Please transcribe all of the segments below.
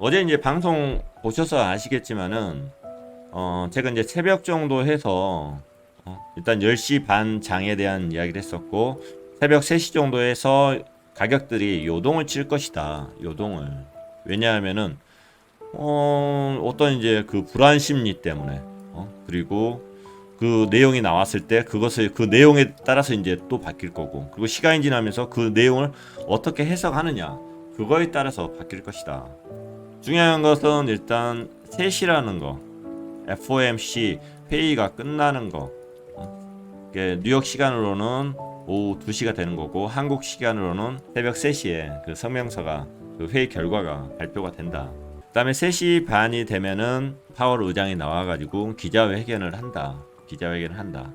어제 이제 방송 보셔서 아시겠지만은 제가 이제 새벽 정도 해서 일단 10시 반 장에 대한 이야기를 했었고 새벽 3시 정도 해서 가격들이 요동을 칠 것이다. 요동을. 왜냐하면은 어떤 이제 그 불안 심리 때문에 그리고 그 내용이 나왔을 때 그것을 그 내용에 따라서 이제 또 바뀔 거고 그리고 시간이 지나면서 그 내용을 어떻게 해석하느냐 그거에 따라서 바뀔 것이다. 중요한 것은 일단 3시라는 거 FOMC 회의가 끝나는 거 이게 뉴욕 시간으로는 오후 2시가 되는 거고 한국 시간으로는 새벽 3시에 그 성명서가 그 회의 결과가 발표가 된다. 그다음에 3시 반이 되면은 파월 의장이 나와가지고 기자회견을 한다. 기자회견을 한다.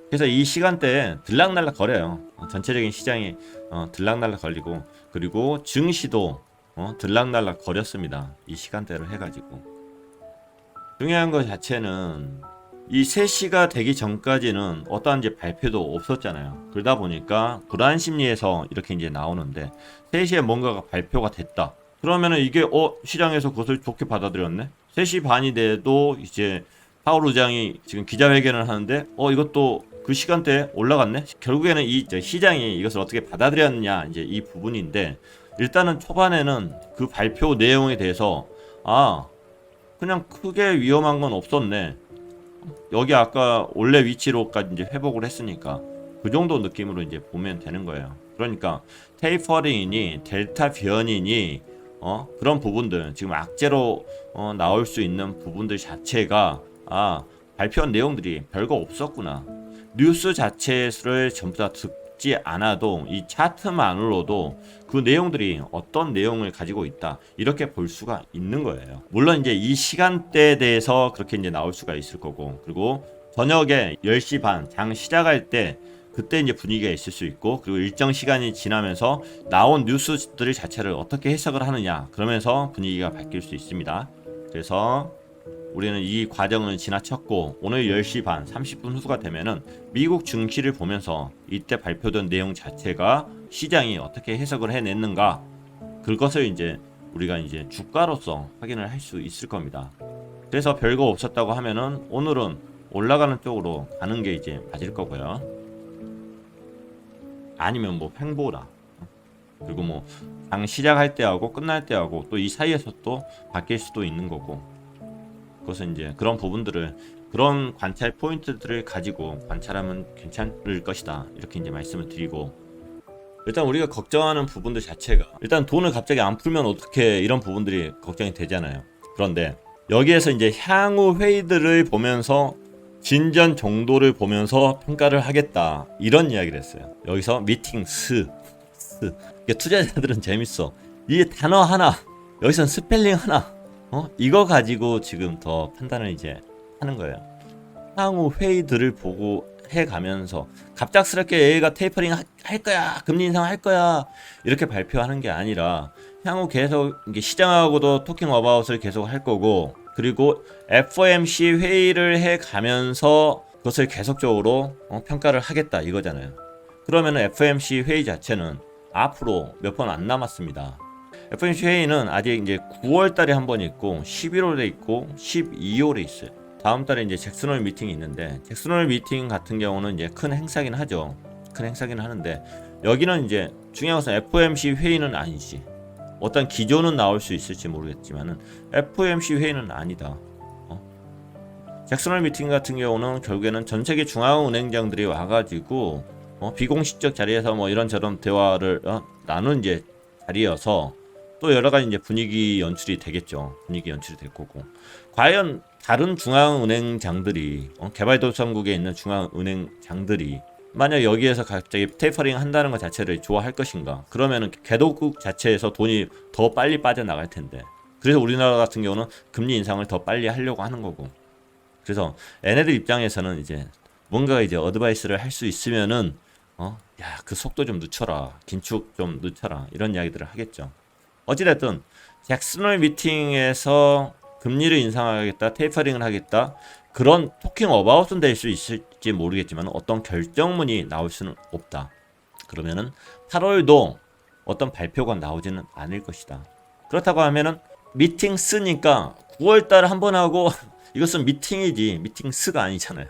그래서 이 시간대에 들락날락 거려요. 전체적인 시장이 들락날락 걸리고 그리고 증시도 들락날락 거렸습니다. 이 시간대로 해가지고 중요한 것 자체는 이 3시가 되기 전까지는 어떠한 이제 발표도 없었잖아요. 그러다 보니까 불안 심리에서 이렇게 이제 나오는데 3시에 뭔가가 발표가 됐다. 그러면은 이게 시장에서 그것을 좋게 받아들였네. 3시 반이 돼도 이제 파월 의장이 지금 기자회견을 하는데 이것도 그 시간대에 올라갔네. 결국에는 이 시장이 이것을 어떻게 받아들였느냐 이제 이 부분인데 일단은 초반에는 그 발표 내용에 대해서 그냥 크게 위험한 건 없었네. 여기 아까 원래 위치로까지 이제 회복을 했으니까 그 정도 느낌으로 이제 보면 되는 거예요. 그러니까 테이퍼링이니 델타 변이니 그런 부분들 지금 악재로 나올 수 있는 부분들 자체가 발표한 내용들이 별거 없었구나. 뉴스 자체를 전부 다 듣지 않아도 이 차트만으로도 그 내용들이 어떤 내용을 가지고 있다 이렇게 볼 수가 있는 거예요. 물론 이제 이 시간대에 대해서 그렇게 이제 나올 수가 있을 거고 그리고 저녁에 10시 반 장 시작할 때 그때 이제 분위기가 있을 수 있고 그리고 일정 시간이 지나면서 나온 뉴스들 자체를 어떻게 해석을 하느냐 그러면서 분위기가 바뀔 수 있습니다. 그래서 우리는 이 과정을 지나쳤고 오늘 10시 반 30분 후가 되면은 미국 증시를 보면서 이때 발표된 내용 자체가 시장이 어떻게 해석을 해냈는가 그것을 이제 우리가 이제 주가로서 확인을 할 수 있을 겁니다. 그래서 별거 없었다고 하면은 오늘은 올라가는 쪽으로 가는 게 이제 맞을 거고요. 아니면 뭐 횡보라. 그리고 뭐 장 시작할 때하고 끝날 때하고 또 이 사이에서 또 바뀔 수도 있는 거고. 그것은 이제 그런 부분들을 그런 관찰 포인트들을 가지고 관찰하면 괜찮을 것이다. 이렇게 이제 말씀을 드리고 일단 우리가 걱정하는 부분들 자체가 일단 돈을 갑자기 안 풀면 어떻게 이런 부분들이 걱정이 되잖아요. 그런데 여기에서 이제 향후 회의들을 보면서 진전 정도를 보면서 평가를 하겠다 이런 이야기를 했어요. 여기서 미팅 이게 투자자들은 재밌어. 이 단어 하나 여기선 스펠링 하나 이거 가지고 지금 더 판단을 이제 하는 거예요. 향후 회의들을 보고 해가면서 갑작스럽게 얘가 테이퍼링 할 거야, 금리 인상 할 거야 이렇게 발표하는 게 아니라 향후 계속 이게 시장하고도 토킹 어바웃을 계속 할 거고 그리고 FOMC 회의를 해가면서 그것을 계속적으로 평가를 하겠다 이거잖아요. 그러면 FOMC 회의 자체는 앞으로 몇 번 안 남았습니다. FOMC 회의는 아직 이제 9월 달에 한 번 있고 11월에 있고 12월에 있어요. 다음 달에 이제 잭슨홀 미팅이 있는데 잭슨홀 미팅 같은 경우는 이제 큰 행사긴 하죠. 큰 행사긴 하는데 여기는 이제 중요한 것은 FOMC 회의는 아니지. 어떤 기조는 나올 수 있을지 모르겠지만은 FOMC 회의는 아니다. 잭슨홀 미팅 같은 경우는 결국에는 전 세계 중앙은행장들이 와가지고 비공식적 자리에서 뭐 이런저런 대화를 나눈 이제 자리여서 또 여러 가지 이제 분위기 연출이 되겠죠. 분위기 연출이 될 거고. 과연 다른 중앙은행장들이 개발도상국에 있는 중앙은행장들이 만약 여기에서 갑자기 테이퍼링 한다는 것 자체를 좋아할 것인가? 그러면은 개도국 자체에서 돈이 더 빨리 빠져나갈 텐데. 그래서 우리나라 같은 경우는 금리 인상을 더 빨리 하려고 하는 거고. 그래서 얘네들 입장에서는 이제 뭔가 이제 어드바이스를 할 수 있으면은 그 속도 좀 늦춰라. 긴축 좀 늦춰라. 이런 이야기들을 하겠죠. 어찌됐든 잭슨홀 미팅에서 금리를 인상하겠다, 테이퍼링을 하겠다 그런 토킹 어바웃은 될 수 있을지 모르겠지만 어떤 결정문이 나올 수는 없다. 그러면은 8월도 어떤 발표가 나오지는 않을 것이다. 그렇다고 하면은 미팅 쓰니까 9월달 한번 하고 이것은 미팅이지 미팅 스가 아니잖아요.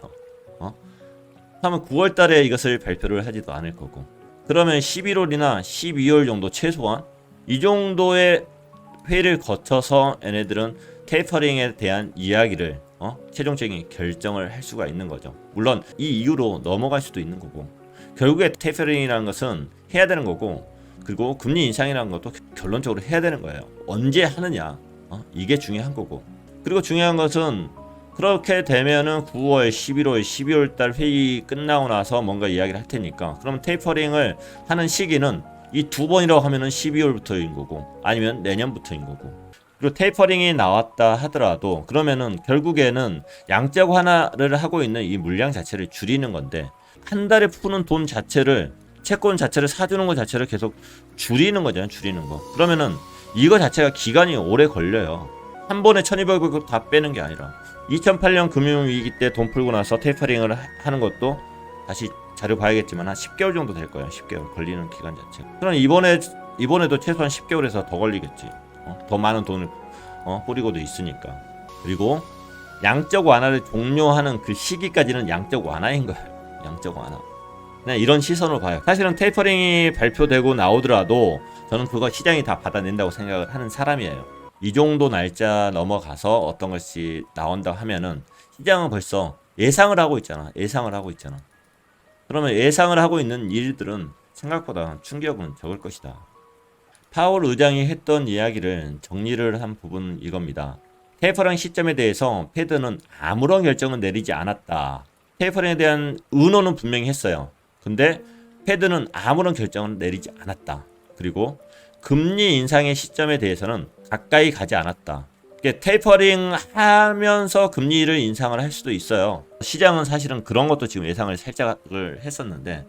하면 9월달에 이것을 발표를 하지도 않을 거고 그러면 11월이나 12월 정도 최소한 이 정도의 회의를 거쳐서 얘네들은 테이퍼링에 대한 이야기를 최종적인 결정을 할 수가 있는 거죠. 물론 이 이후로 넘어갈 수도 있는 거고 결국에 테이퍼링이라는 것은 해야 되는 거고 그리고 금리 인상이라는 것도 결론적으로 해야 되는 거예요. 언제 하느냐 이게 중요한 거고 그리고 중요한 것은 그렇게 되면은 9월, 11월, 12월 달 회의 끝나고 나서 뭔가 이야기를 할 테니까 그러면 테이퍼링을 하는 시기는 이 두 번이라고 하면은 12월부터인 거고 아니면 내년부터인 거고 그리고 테이퍼링이 나왔다 하더라도 그러면은 결국에는 양적 완화를 하고 있는 이 물량 자체를 줄이는 건데 한 달에 푸는 돈 자체를 채권 자체를 사주는 것 자체를 계속 줄이는 거잖아요. 줄이는 거 그러면은 이거 자체가 기간이 오래 걸려요. 한 번에 1200억 다 빼는 게 아니라 2008년 금융위기 때 돈 풀고 나서 테이퍼링을 하는 것도 다시 자료 봐야겠지만 한 10개월 정도 될 거예요. 10개월 걸리는 기간 자체. 그럼 이번에도 최소한 10개월에서 더 걸리겠지. 더 많은 돈을 뿌리고도 있으니까. 그리고 양적 완화를 종료하는 그 시기까지는 양적 완화인 거예요. 양적 완화. 그냥 이런 시선으로 봐요. 사실은 테이퍼링이 발표되고 나오더라도 저는 그거 시장이 다 받아낸다고 생각을 하는 사람이에요. 이 정도 날짜 넘어가서 어떤 것이 나온다 하면은 시장은 벌써 예상을 하고 있잖아. 예상을 하고 있잖아. 그러면 예상을 하고 있는 일들은 생각보다 충격은 적을 것이다. 파월 의장이 했던 이야기를 정리를 한 부분은 이겁니다. 테이퍼링 시점에 대해서 패드는 아무런 결정은 내리지 않았다. 테이퍼링에 대한 의논은 분명히 했어요. 근데 패드는 아무런 결정은 내리지 않았다. 그리고 금리 인상의 시점에 대해서는 가까이 가지 않았다. 테이퍼링 하면서 금리를 인상을 할 수도 있어요. 시장은 사실은 그런 것도 지금 예상을 살짝을 했었는데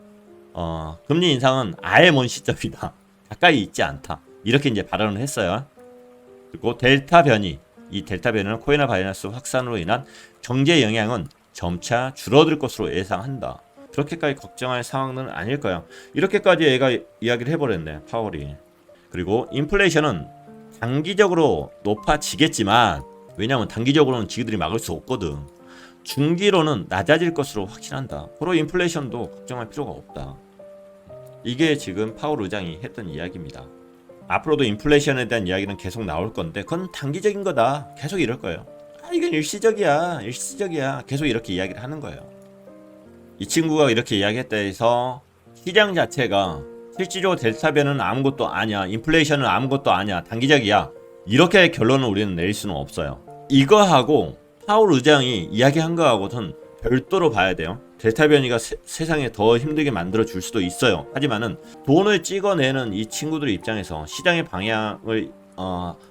금리 인상은 아예 먼 시점이다. 가까이 있지 않다. 이렇게 이제 발언을 했어요. 그리고 델타 변이, 이 델타 변이는 코로나 바이러스 확산으로 인한 경제 영향은 점차 줄어들 것으로 예상한다. 그렇게까지 걱정할 상황은 아닐 거야. 이렇게까지 얘가 이야기를 해버렸네, 파월이. 그리고 인플레이션은 단기적으로 높아지겠지만 왜냐하면 단기적으로는 지들이 막을 수 없거든. 중기로는 낮아질 것으로 확신한다. 바로 인플레이션도 걱정할 필요가 없다. 이게 지금 파월 의장이 했던 이야기입니다. 앞으로도 인플레이션에 대한 이야기는 계속 나올 건데 그건 단기적인 거다. 계속 이럴 거예요. 이건 일시적이야. 일시적이야. 계속 이렇게 이야기를 하는 거예요. 이 친구가 이렇게 이야기했다 해서 시장 자체가 실질적으로 델타 변은 아무것도 아니야. 인플레이션은 아무것도 아니야. 단기적이야. 이렇게 결론을 우리는 내릴 수는 없어요. 이거하고 파월 의장이 이야기한 거하고는 별도로 봐야 돼요. 델타 변이가 세상에 더 힘들게 만들어 줄 수도 있어요. 하지만은 돈을 찍어내는 이 친구들의 입장에서 시장의 방향을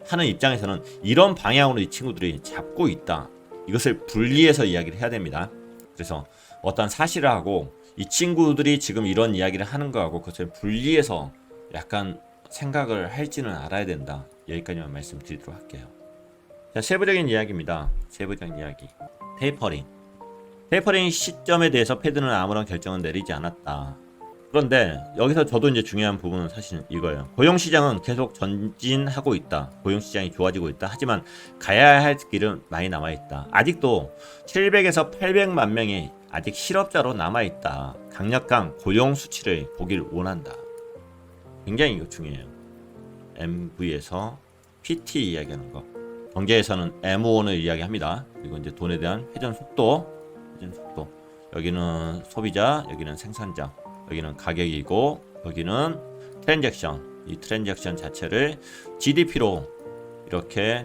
하는 입장에서는 이런 방향으로 이 친구들이 잡고 있다. 이것을 분리해서 이야기를 해야 됩니다. 그래서 어떤 사실을 하고 이 친구들이 지금 이런 이야기를 하는 거하고 그것을 분리해서 약간 생각을 할지는 알아야 된다. 여기까지만 말씀드리도록 할게요. 자, 세부적인 이야기입니다. 세부적인 이야기. 테이퍼링 시점에 대해서 패드는 아무런 결정은 내리지 않았다. 그런데 여기서 저도 이제 중요한 부분은 사실 이거예요. 고용시장은 계속 전진하고 있다. 고용시장이 좋아지고 있다. 하지만 가야 할 길은 많이 남아있다. 아직도 700에서 800만 명이 아직 실업자로 남아있다. 강력한 고용 수치를 보길 원한다. 굉장히 이거 중요해요. MV에서 PT 이야기하는 거. 경제에서는 M1을 이야기합니다. 그리고 이제 돈에 대한 회전 속도. 여기는 소비자, 여기는 생산자, 여기는 가격이고, 여기는 트랜잭션. 이 트랜잭션 자체를 GDP로 이렇게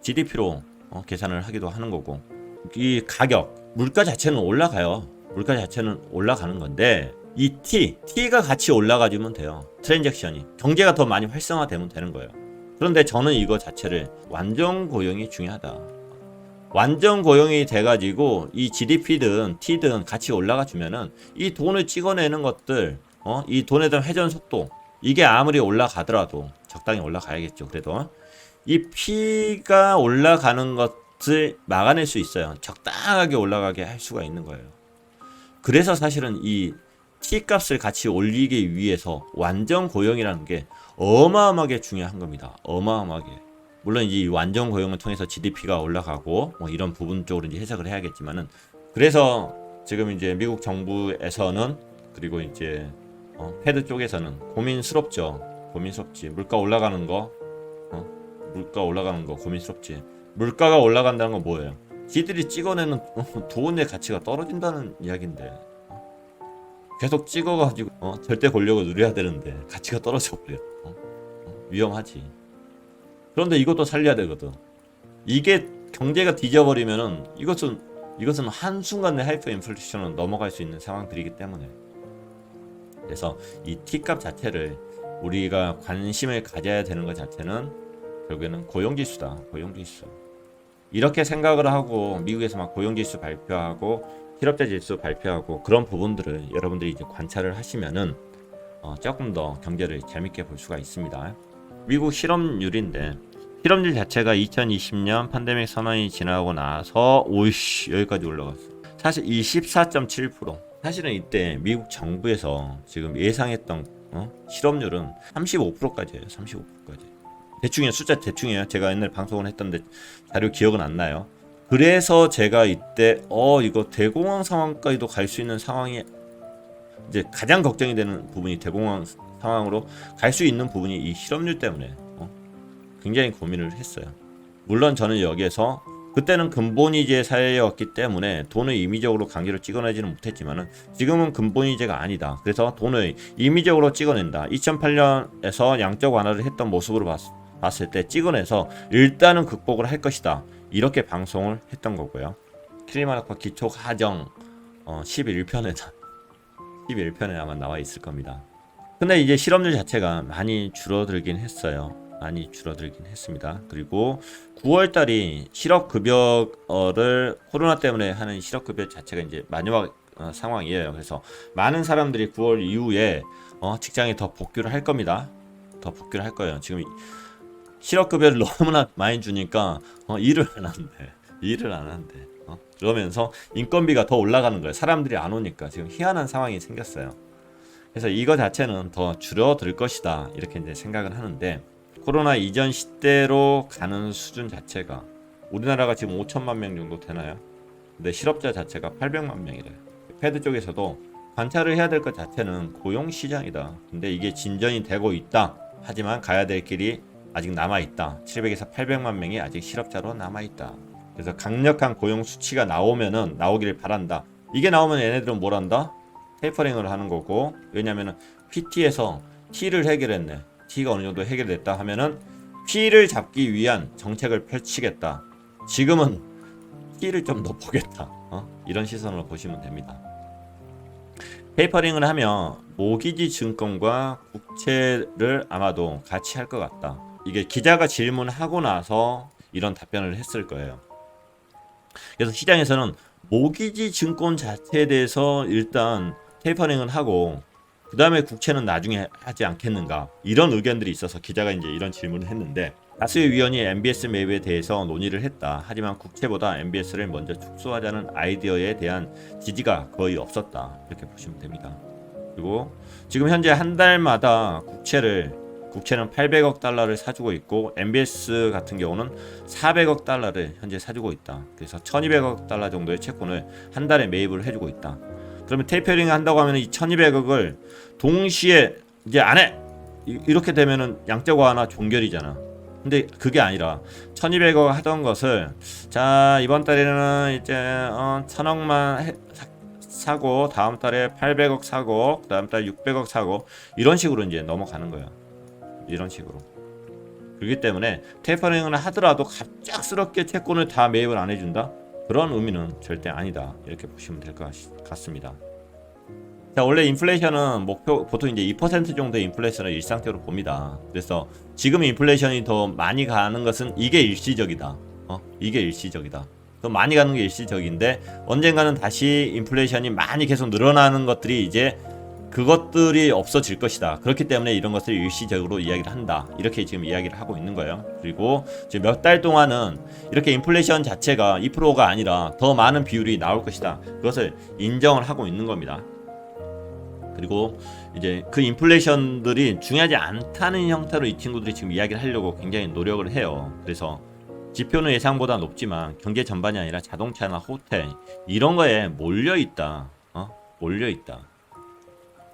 GDP로 계산을 하기도 하는 거고, 이 가격, 물가 자체는 올라가요. 물가 자체는 올라가는 건데 이 T가 같이 올라가주면 돼요. 트랜잭션이 경제가 더 많이 활성화되면 되는 거예요. 그런데 저는 이거 자체를 완전 고용이 중요하다. 완전 고용이 돼가지고 이 GDP든 T든 같이 올라가 주면은 이 돈을 찍어내는 것들, 이 돈에 대한 회전 속도 이게 아무리 올라가더라도 적당히 올라가야겠죠. 그래도 이 P가 올라가는 것을 막아낼 수 있어요. 적당하게 올라가게 할 수가 있는 거예요. 그래서 사실은 이 T 값을 같이 올리기 위해서 완전 고용이라는 게 어마어마하게 중요한 겁니다. 어마어마하게. 물론 이 완전 고용을 통해서 GDP가 올라가고 뭐 이런 부분 쪽으로 이제 해석을 해야겠지만은, 그래서 지금 이제 미국 정부에서는, 그리고 이제 패드 쪽에서는 고민스럽죠. 고민스럽지. 물가 올라가는 거, 물가 올라가는 거 고민스럽지. 물가가 올라간다는 건 뭐예요? 지들이 찍어내는 돈의 가치가 떨어진다는 이야기인데, 계속 찍어가지고 절대 권력을 누려야 되는데 가치가 떨어져 버려. 위험하지. 그런데 이것도 살려야 되거든. 이게 경제가 뒤져버리면은 이것은 한순간에 하이퍼 인플레이션으로 넘어갈 수 있는 상황들이기 때문에, 그래서 이 T값 자체를 우리가 관심을 가져야 되는 것 자체는 결국에는 고용지수다. 고용지수. 이렇게 생각을 하고 미국에서 막 고용지수 발표하고 실업자 지수 발표하고 그런 부분들을 여러분들이 이제 관찰을 하시면은 조금 더 경제를 재밌게 볼 수가 있습니다. 미국 실업률인데, 실업률 자체가 2020년 팬데믹 선언이 지나고 나서 오이씨 여기까지 올라갔어. 사실 24.7%. 사실은 이때 미국 정부에서 지금 예상했던 실업률은 35%까지예요. 35%까지. 대충이에요. 숫자 대충이에요. 제가 옛날 방송을 했던데 자료 기억은 안 나요. 그래서 제가 이때 이거 대공황 상황까지도 갈 수 있는 상황이, 이제 가장 걱정이 되는 부분이 대공황 상황으로 갈 수 있는 부분이 이 실업률 때문에 굉장히 고민을 했어요. 물론 저는 여기에서 그때는 근본이제 사회였기 때문에 돈을 임의적으로 강제로 찍어내지는 못했지만은 지금은 근본이제가 아니다. 그래서 돈을 임의적으로 찍어낸다. 2008년에서 양적 완화를 했던 모습으로 봤을 때 찍어내서 일단은 극복을 할 것이다. 이렇게 방송을 했던 거고요. 클리마락과 기초 가정 11편에 아마 나와 있을 겁니다. 근데 이제 실업률 자체가 많이 줄어들긴 했어요. 많이 줄어들긴 했습니다. 그리고 9월달이 실업급여를 코로나 때문에 하는 실업급여 자체가 이제 마지막 상황이에요. 그래서 많은 사람들이 9월 이후에 직장에 더 복귀를 할 겁니다. 더 복귀를 할 거예요. 지금 실업급여를 너무나 많이 주니까 일을 안 한대. 그러면서 인건비가 더 올라가는 거예요. 사람들이 안 오니까 지금 희한한 상황이 생겼어요. 그래서 이거 자체는 더 줄어들 것이다. 이렇게 이제 생각을 하는데, 코로나 이전 시대로 가는 수준 자체가 우리나라가 지금 5천만 명 정도 되나요? 근데 실업자 자체가 800만 명이래요. 패드 쪽에서도 관찰을 해야 될 것 자체는 고용 시장이다. 근데 이게 진전이 되고 있다. 하지만 가야 될 길이 아직 남아있다. 700에서 800만 명이 아직 실업자로 남아있다. 그래서 강력한 고용 수치가 나오기를 바란다. 이게 나오면 얘네들은 뭘 한다? 테이퍼링을 하는 거고, 왜냐면은 PT에서 T를 해결했네. T가 어느 정도 해결됐다 하면은 P를 잡기 위한 정책을 펼치겠다. 지금은 T를 좀 더 보겠다. 이런 시선으로 보시면 됩니다. 테이퍼링을 하면 모기지 증권과 국채를 아마도 같이 할 것 같다. 이게 기자가 질문하고 나서 이런 답변을 했을 거예요. 그래서 시장에서는 모기지 증권 자체에 대해서 일단 테이퍼링을 하고 그 다음에 국채는 나중에 하지 않겠는가, 이런 의견들이 있어서 기자가 이제 이런 질문을 했는데, 다수의 위원이 MBS 매입에 대해서 논의를 했다. 하지만 국채보다 MBS를 먼저 축소하자는 아이디어에 대한 지지가 거의 없었다. 이렇게 보시면 됩니다. 그리고 지금 현재 한 달마다 국채는 800억 달러를 사주고 있고, MBS 같은 경우는 400억 달러를 현재 사주고 있다. 그래서 1200억 달러 정도의 채권을 한 달에 매입을 해주고 있다. 그러면 테이퍼링을 한다고 하면 이 1200억을 동시에 이제 안 해! 이렇게 되면은 양적 완화 종결이잖아. 근데 그게 아니라 1200억 하던 것을, 자, 이번 달에는 이제 1000억만 사고, 다음 달에 800억 사고, 그 다음 달에 600억 사고, 이런 식으로 이제 넘어가는 거야. 이런 식으로. 그렇기 때문에 테이퍼링을 하더라도 갑작스럽게 채권을 다 매입을 안 해준다? 그런 의미는 절대 아니다. 이렇게 보시면 될 것 같습니다. 자, 원래 인플레이션은 보통 이제 2% 정도의 인플레이션을 일상적으로 봅니다. 그래서 지금 인플레이션이 더 많이 가는 것은 이게 일시적이다. 이게 일시적이다. 더 많이 가는 게 일시적인데, 언젠가는 다시 인플레이션이 많이 계속 늘어나는 것들이 이제 그것들이 없어질 것이다. 그렇기 때문에 이런 것을 일시적으로 이야기를 한다. 이렇게 지금 이야기를 하고 있는 거예요. 그리고 지금 몇 달 동안은 이렇게 인플레이션 자체가 2%가 아니라 더 많은 비율이 나올 것이다. 그것을 인정을 하고 있는 겁니다. 그리고 이제 그 인플레이션들이 중요하지 않다는 형태로 이 친구들이 지금 이야기를 하려고 굉장히 노력을 해요. 그래서 지표는 예상보다 높지만 경제 전반이 아니라 자동차나 호텔 이런 거에 몰려 있다. 몰려 있다.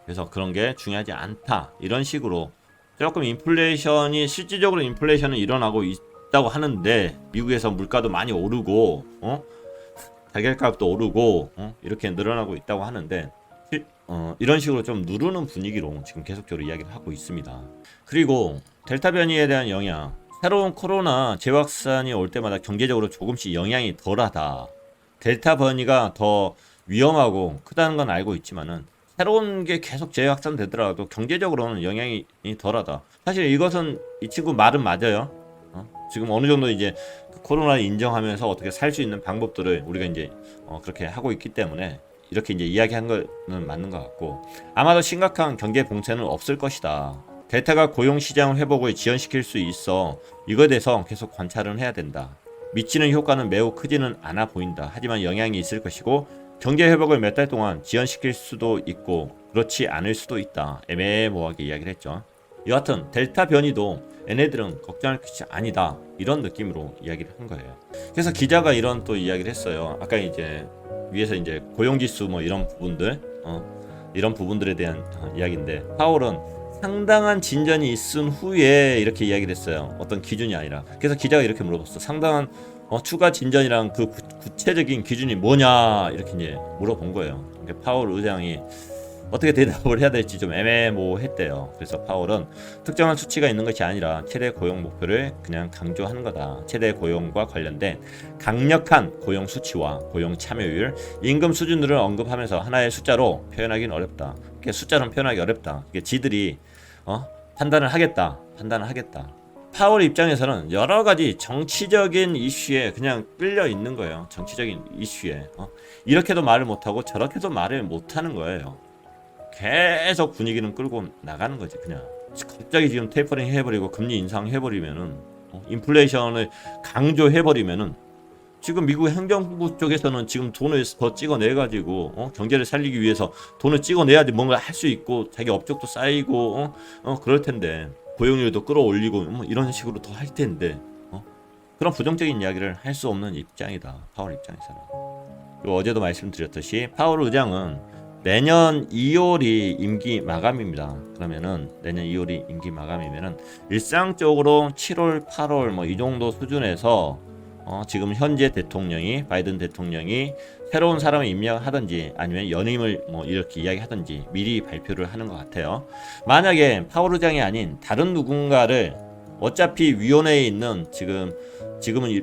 그래서 그런 게 중요하지 않다. 이런 식으로 조금 인플레이션이 실질적으로 인플레이션은 일어나고 있다고 하는데 미국에서 물가도 많이 오르고 달걀값도 오르고 이렇게 늘어나고 있다고 하는데 이런 식으로 좀 누르는 분위기로 지금 계속적으로 이야기를 하고 있습니다. 그리고 델타 변이에 대한 영향, 새로운 코로나 재확산이 올 때마다 경제적으로 조금씩 영향이 덜하다. 델타 변이가 더 위험하고 크다는 건 알고 있지만은 새로운 게 계속 재확산되더라도 경제적으로는 영향이 덜하다. 사실 이것은 이 친구 말은 맞아요. 지금 어느 정도 이제 코로나를 인정하면서 어떻게 살 수 있는 방법들을 우리가 이제 그렇게 하고 있기 때문에 이렇게 이제 이야기한 거는 맞는 것 같고 아마도 심각한 경제 봉쇄는 없을 것이다. 델타가 고용 시장 회복을 지연시킬 수 있어 이거에 대해서 계속 관찰은 해야 된다. 미치는 효과는 매우 크지는 않아 보인다. 하지만 영향이 있을 것이고 경제 회복을 몇 달 동안 지연시킬 수도 있고 그렇지 않을 수도 있다. 애매모호하게 이야기를 했죠. 여하튼 델타 변이도 얘네들은 걱정할 것이 아니다. 이런 느낌으로 이야기를 한 거예요. 그래서 기자가 이런 또 이야기를 했어요. 아까 이제 위에서 이제 고용지수 뭐 이런 부분들 이런 부분들에 대한 이야기인데 파월은 상당한 진전이 있은 후에 이렇게 이야기를 했어요. 어떤 기준이 아니라. 그래서 기자가 이렇게 물어봤어. 상당한 추가 진전이랑 그 구체적인 기준이 뭐냐 이렇게 이제 물어본 거예요. 그러니까 파월 의장이 어떻게 대답을 해야 될지 좀 애매모호했대요. 그래서 파월은 특정한 수치가 있는 것이 아니라 최대 고용 목표를 그냥 강조하는 거다. 최대 고용과 관련된 강력한 고용 수치와 고용 참여율, 임금 수준들을 언급하면서 하나의 숫자로 표현하기는 어렵다. 숫자로 표현하기 어렵다. 지들이 판단을 하겠다. 파월 입장에서는 여러 가지 정치적인 이슈에 그냥 끌려 있는 거예요. 정치적인 이슈에 이렇게도 말을 못하고 저렇게도 말을 못하는 거예요. 계속 분위기는 끌고 나가는 거지. 그냥 갑자기 지금 테이퍼링 해버리고 금리 인상 해버리면은 인플레이션을 강조해버리면은 지금 미국 행정부 쪽에서는 지금 돈을 더 찍어내가지고 경제를 살리기 위해서 돈을 찍어내야지 뭔가 할 수 있고 자기 업적도 쌓이고 그럴 텐데 고용률도 끌어올리고 이런 식으로 더 할 텐데 그런 부정적인 이야기를 할 수 없는 입장이다. 파월 입장에서는. 그리고 어제도 말씀드렸듯이 파월 의장은 내년 2월이 임기 마감입니다. 그러면은 내년 2월이 임기 마감이면은 일상적으로 7월, 8월 뭐 이 정도 수준에서 지금 현재 대통령이 바이든 대통령이 새로운 사람을 임명하든지 아니면 연임을 뭐 이렇게 이야기하든지 미리 발표를 하는 것 같아요. 만약에 파월 의장이 아닌 다른 누군가를 어차피 위원회에 있는 지금은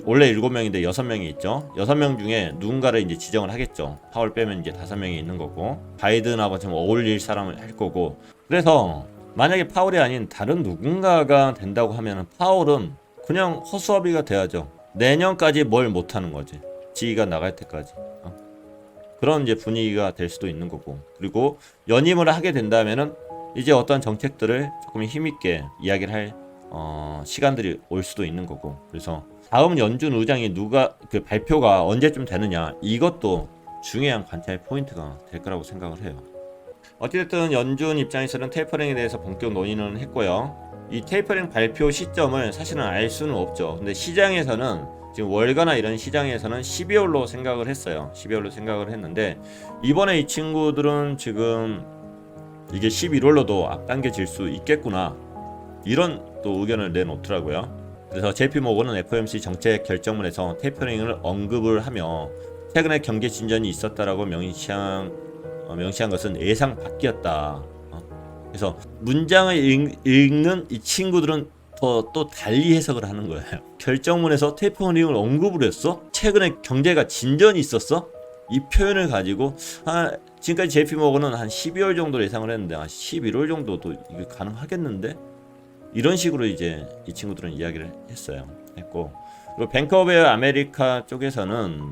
원래 7명인데 6명이 있죠. 6명 중에 누군가를 이제 지정을 하겠죠. 파월 빼면 이제 5명이 있는 거고 바이든하고 좀 어울릴 사람을 할 거고. 그래서 만약에 파월이 아닌 다른 누군가가 된다고 하면 파월은 그냥 허수아비가 돼야죠. 내년까지 뭘 못하는 거지. 지위가 나갈 때까지. 그런 이제 분위기가 될 수도 있는 거고. 그리고 연임을 하게 된다면은 이제 어떤 정책들을 조금 힘있게 이야기를 할 시간들이 올 수도 있는 거고. 그래서 다음 연준 의장이 그 발표가 언제쯤 되느냐 이것도 중요한 관찰 포인트가 될 거라고 생각을 해요. 어찌됐든 연준 입장에서는 테이퍼링에 대해서 본격 논의는 했고요. 이 테이퍼링 발표 시점을 사실은 알 수는 없죠. 근데 시장에서는 지금 월가나 이런 시장에서는 12월로 생각을 했어요. 12월로 생각을 했는데 이번에 이 친구들은 지금 이게 11월로도 앞당겨질 수 있겠구나 이런 또 의견을 내놓더라고요. 그래서 JP 모건은 FOMC 정책 결정문에서 테이퍼링을 언급을 하며 최근에 경제 진전이 있었다라고 명시한 것은 예상 밖이었다. 그래서 문장을 읽는 이 친구들은 또 달리 해석을 하는 거예요. 결정문에서 테이퍼링을 언급을 했어? 최근에 경제가 진전이 있었어? 이 표현을 가지고 지금까지 JP 모건은 한 12월 정도 예상을 했는데 한 11월 정도도 이게 가능하겠는데? 이런 식으로 이제 이 친구들은 이야기를 했고 그리고 뱅크 오브 아메리카 쪽에서는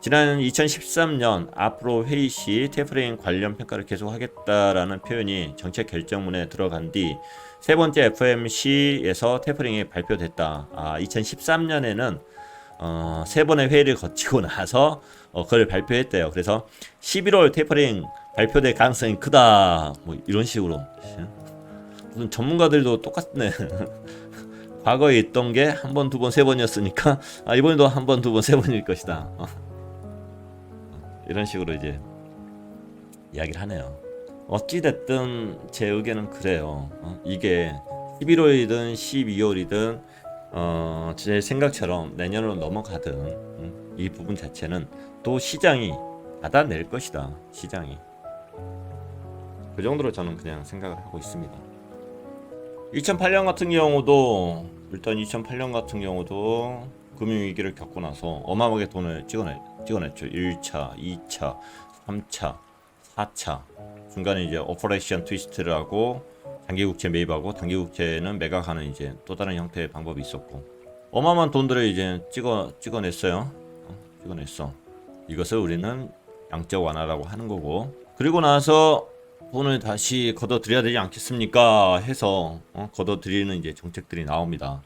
지난 2013년 앞으로 회의 시 테이퍼링 관련 평가를 계속하겠다라는 표현이 정책 결정문에 들어간 뒤 세 번째 FOMC에서 테이퍼링이 발표됐다. 2013년에는 세 번의 회의를 거치고 나서 그걸 발표했대요. 그래서 11월 테이퍼링 발표될 가능성이 크다. 뭐 이런 식으로. 무슨 전문가들도 똑같네. 과거에 있던 게 한 번, 두 번, 세 번이었으니까 이번에도 한 번, 두 번, 세 번일 것이다. 이런 식으로 이제 이야기를 하네요. 어찌 됐든 제 의견은 그래요. 이게 11월이든 12월이든 제 생각처럼 내년으로 넘어가든 이 부분 자체는 또 시장이 받아낼 것이다. 시장이. 그 정도로 저는 그냥 생각을 하고 있습니다. 2008년 같은 경우도 일단 2008년 같은 경우도 금융위기를 겪고 나서 어마어마하게 돈을 찍어냈죠. 1차, 2차, 3차, 4차 중간에 이제 오퍼레이션 트위스트를 하고 단기국채 매입하고 단기국채는 매각하는 이제 또 다른 형태의 방법이 있었고 어마어마한 돈들을 이제 찍어냈어요. 찍어냈어. 이것을 우리는 양적 완화라고 하는 거고 그리고 나서 돈을 다시 걷어들여야 되지 않겠습니까? 해서 걷어들이는 이제 정책들이 나옵니다.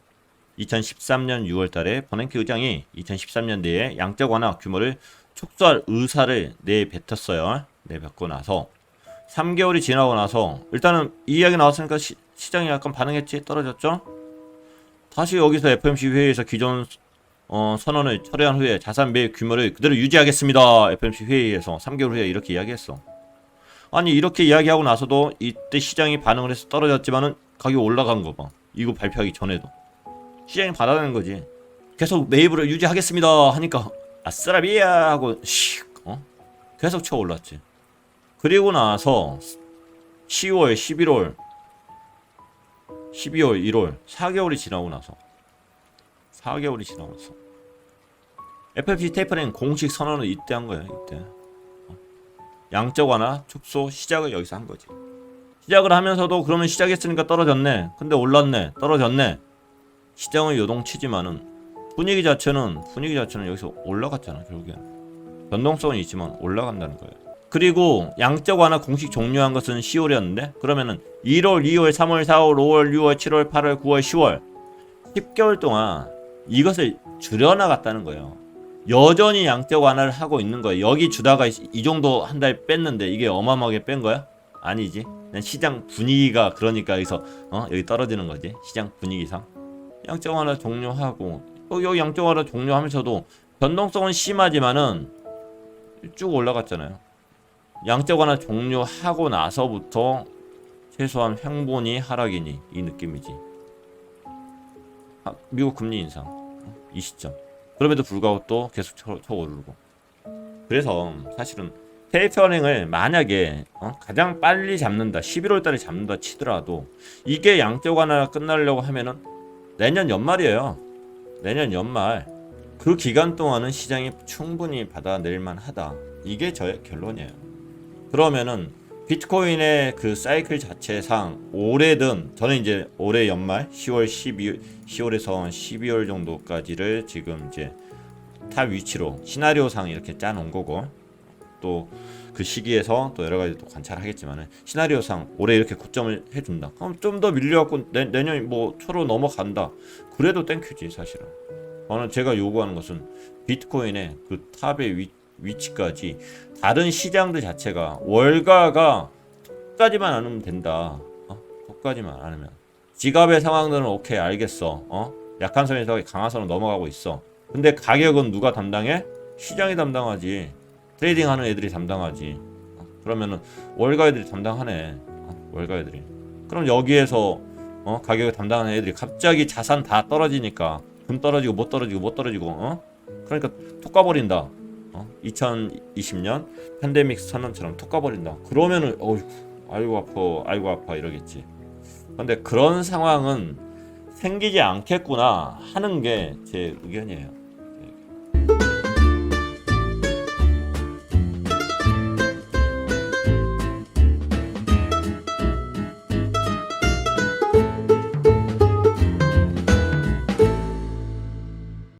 2013년 6월달에 버냉키 의장이 2013년대에 양적 완화 규모를 축소할 의사를 내뱉었어요. 내뱉고 나서 3개월이 지나고 나서 일단은 이 이야기 나왔으니까 시장이 약간 반응했지? 떨어졌죠? 다시 여기서 FOMC 회의에서 기존 선언을 철회한 후에 자산 매입 규모를 그대로 유지하겠습니다. FOMC 회의에서 3개월 후에 이렇게 이야기했어. 아니 이렇게 이야기하고 나서도 이때 시장이 반응을 해서 떨어졌지만은 가격이 올라간 거 봐. 이거 발표하기 전에도 시장이 받아내는 거지. 계속 매입을 유지하겠습니다 하니까 아싸라비야 하고 계속 쳐 올랐지. 그리고 나서 10월, 11월, 12월, 1월 4개월이 지나고 나서 FOMC 테이퍼링 공식 선언을 이때 한 거야. 이때 양적 완화 축소 시작을 여기서 한 거지. 시작을 하면서도 그러면 시작했으니까 떨어졌네. 근데 올랐네. 떨어졌네. 시장은 요동치지만은 분위기 자체는 여기서 올라갔잖아. 결국엔 변동성은 있지만 올라간다는 거예요. 그리고 양적 완화 공식 종료한 것은 10월이었는데 그러면은 1월, 2월, 3월, 4월, 5월, 6월, 7월, 8월, 9월, 10월 10개월 동안 이것을 줄여나갔다는 거예요. 여전히 양적 완화를 하고 있는 거예요. 여기 주다가 이 정도 한 달 뺐는데 이게 어마어마하게 뺀 거야? 아니지. 그냥 시장 분위기가 그러니까 여기서 여기 떨어지는 거지. 시장 분위기상. 양적 완화 종료하고 여기 양적 완화 종료하면서도 변동성은 심하지만은 쭉 올라갔잖아요. 양적 완화 종료하고 나서부터 최소한 횡보니 하락이니 이 느낌이지. 미국 금리 인상 이 시점. 그럼에도 불구하고 또 계속 쳐오르고. 그래서 사실은 테이퍼링을 만약에 가장 빨리 잡는다 11월 달에 잡는다 치더라도 이게 양적 완화가 끝나려고 하면은 내년 연말이에요. 내년 연말 그 기간 동안은 시장이 충분히 받아낼 만하다. 이게 저의 결론이에요. 그러면은 비트코인의 그 사이클 자체상 올해든 저는 이제 올해 연말 10월 10월에서 12월 정도까지를 지금 이제 탑 위치로 시나리오상 이렇게 짜놓은 거고 또 그 시기에서 또 여러 가지 또 관찰하겠지만은 시나리오상 올해 이렇게 고점을 해준다. 그럼 좀 더 밀려갖고 내년 뭐 초로 넘어간다. 그래도 땡큐지 사실은. 저는 제가 요구하는 것은 비트코인의 그 탑의 위치까지 다른 시장들 자체가 월가가 끝까지만 안 하면 된다. 끝까지만 안 하면 지갑의 상황들은 오케이 알겠어. 약한 선에서 강한 선으로 넘어가고 있어. 근데 가격은 누가 담당해? 시장이 담당하지. 트레이딩하는 애들이 담당하지. 그러면은 월가 애들이 담당하네. 월가 애들이. 그럼 여기에서 가격을 담당하는 애들이 갑자기 자산 다 떨어지니까 금 떨어지고 못 떨어지고 그러니까 톡 가버린다. 2020년 팬데믹 선언처럼 톡 가버린다. 그러면은 아이고 아파 이러겠지. 근데 그런 상황은 생기지 않겠구나 하는 게 제 의견이에요.